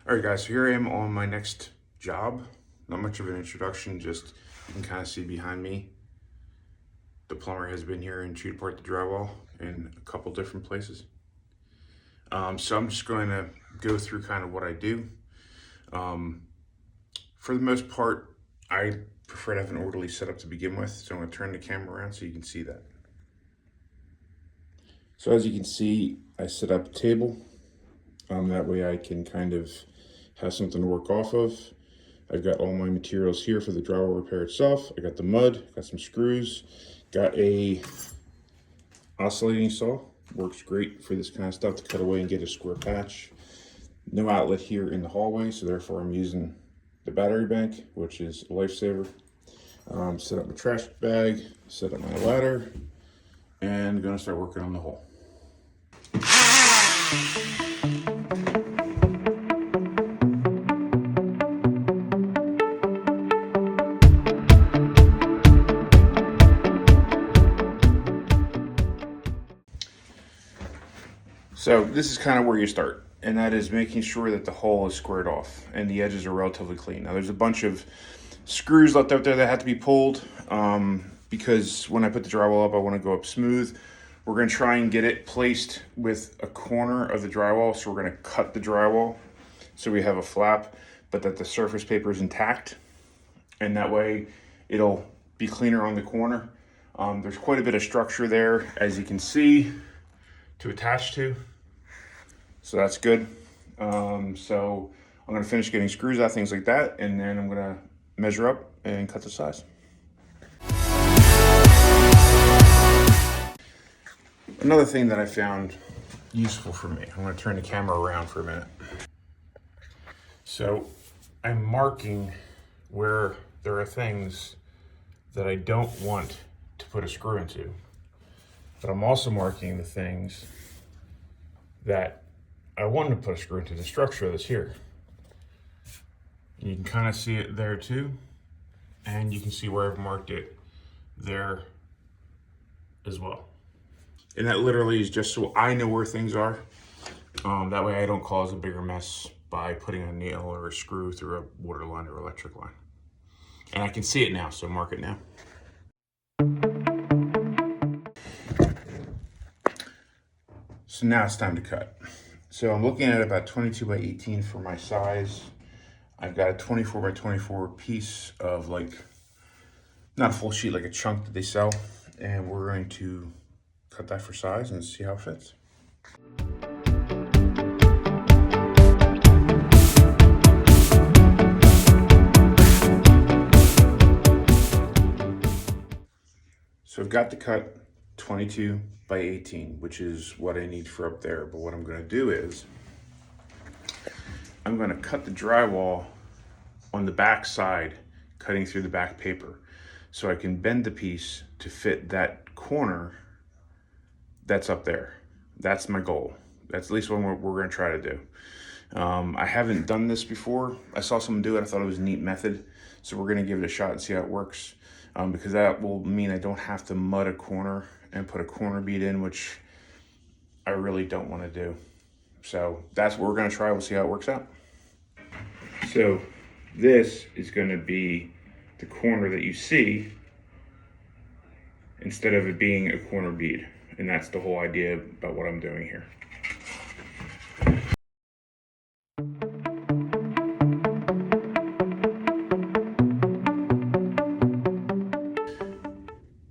All right, guys, so here I am on my next job. Not much of an introduction, just you can kind of see behind me. The plumber has been here and chewed apart the drywall in a couple different places. So I'm just going to go through kind of what I do. For the most part, I prefer to have an orderly setup to begin with. So I'm going to turn the camera around so you can see that. So as you can see, I set up a table. That way I can kind of have something to work off of. I've got all my materials here for the drywall repair itself. I got the mud, got some screws, got a oscillating saw. Works great for this kind of stuff to cut away and get a square patch. No outlet here in the hallway, so therefore I'm using the battery bank, which is a lifesaver. Set up my trash bag, set up my ladder, and gonna start working on the hole. So this is kind of where you start, and that is making sure that the hole is squared off and the edges are relatively clean. Now there's a bunch of screws left out there that have to be pulled because when I put the drywall up, I want to go up smooth. We're going to try and get it placed with a corner of the drywall, so we're going to cut the drywall so we have a flap, but that the surface paper is intact, and that way it'll be cleaner on the corner. There's quite a bit of structure there, as you can see, to attach to. So that's good. So I'm gonna finish getting screws out, things like that, and then I'm gonna measure up and cut the size. Another thing that I found useful for me, I'm gonna turn the camera around for a minute. So I'm marking where there are things that I don't want to put a screw into, but I'm also marking the things that I want to put a screw into, the structure that's here. You can kind of see it there too, and you can see where I've marked it there as well. And that literally is just so I know where things are. That way I don't cause a bigger mess by putting a nail or a screw through a water line or electric line. And I can see it now, so mark it now. So now it's time to cut. So I'm looking at about 22 by 18 for my size. I've got a 24 by 24 piece of, like, not a full sheet, like a chunk that they sell. And we're going to cut that for size and see how it fits. So I've got the cut 22 by 18, which is what I need for up there. But what I'm gonna do is, I'm gonna cut the drywall on the back side, cutting through the back paper, so I can bend the piece to fit that corner that's up there. That's my goal. That's at least what we're gonna try to do. I haven't done this before. I saw someone do it, I thought it was a neat method. So we're gonna give it a shot and see how it works. Because that will mean I don't have to mud a corner and put a corner bead in, which I really don't want to do. So that's what we're going to try. We'll see how it works out. So this is going to be the corner that you see instead of it being a corner bead. And that's the whole idea about what I'm doing here.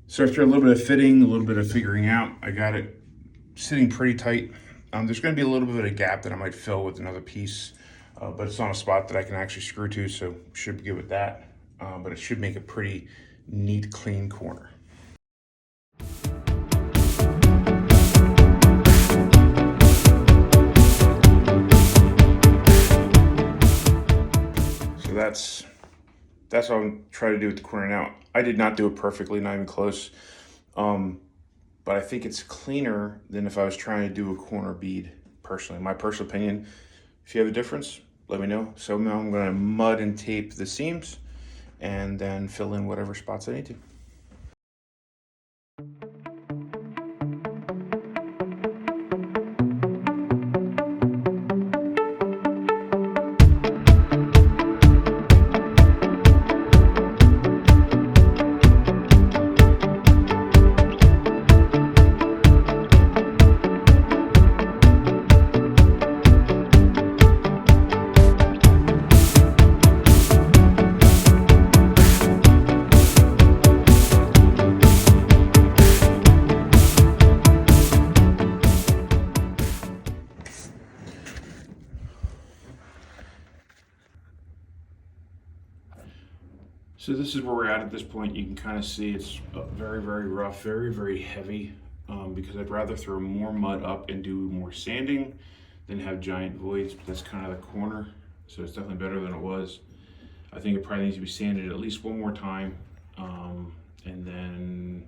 So after a little bit of fitting, a little bit of figuring out, I got it sitting pretty tight. There's going to be a little bit of a gap that I might fill with another piece, but it's on a spot that I can actually screw to, so should be good with that. But it should make a pretty neat, clean corner. So that's what I'm trying to do with the corner now. I did not do it perfectly, not even close. But I think it's cleaner than if I was trying to do a corner bead, personally. My personal opinion. If you have a difference, let me know. So now I'm gonna mud and tape the seams and then fill in whatever spots I need to. So this is where we're at this point. You can kind of see it's very, very rough, very, very heavy, because I'd rather throw more mud up and do more sanding than have giant voids, but that's kind of the corner. So it's definitely better than it was. I think it probably needs to be sanded at least one more time, and then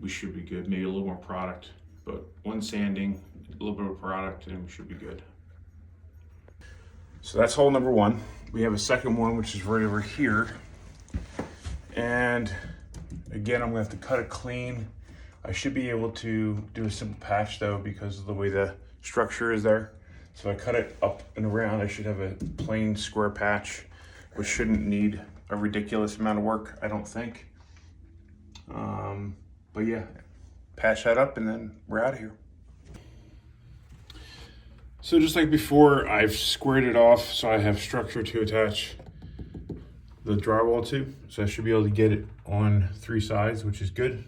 we should be good. Maybe a little more product, but one sanding, a little bit of product, and we should be good. So that's hole number one. We have a second one, which is right over here. And again, I'm gonna have to cut it clean. I should be able to do a simple patch though, because of the way the structure is there. So I cut it up and around. I should have a plain square patch, which shouldn't need a ridiculous amount of work, I don't think. But yeah, patch that up and then we're out of here. So just like before, I've squared it off so I have structure to attach the drywall to. So I should be able to get it on 3 sides, which is good.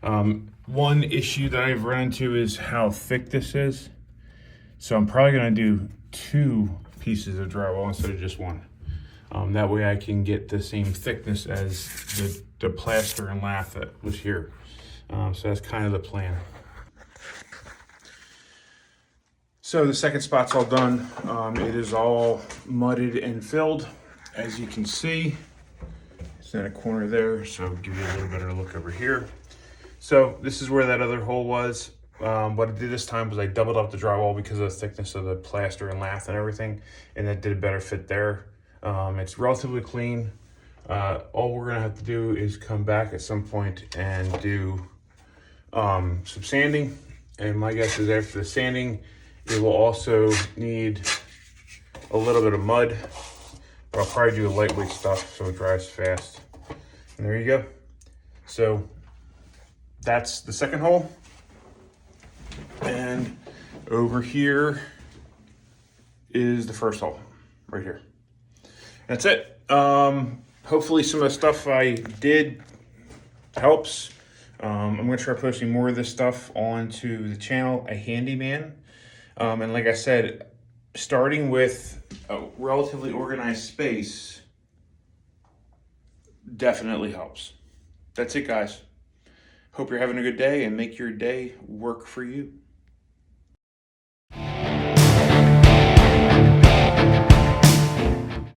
One issue that I've run into is how thick this is. So I'm probably gonna do 2 pieces of drywall instead of just 1. That way I can get the same thickness as the plaster and lath that was here. So that's kind of the plan. So the second spot's all done. It is all mudded and filled. As you can see, it's in a corner there, so I'll give you a little better look over here. So this is where that other hole was. What I did this time was I doubled up the drywall because of the thickness of the plaster and lath and everything, and that did a better fit there. It's relatively clean. All we're gonna have to do is come back at some point and do some sanding. And my guess is after the sanding, it will also need a little bit of mud, but I'll probably do lightweight stuff so it dries fast. And there you go. So that's the second hole. And over here is the first hole, right here. That's it. Hopefully some of the stuff I did helps. I'm gonna try posting more of this stuff onto the channel, A Handyman. And like I said, starting with a relatively organized space definitely helps. That's it, guys. Hope you're having a good day and make your day work for you.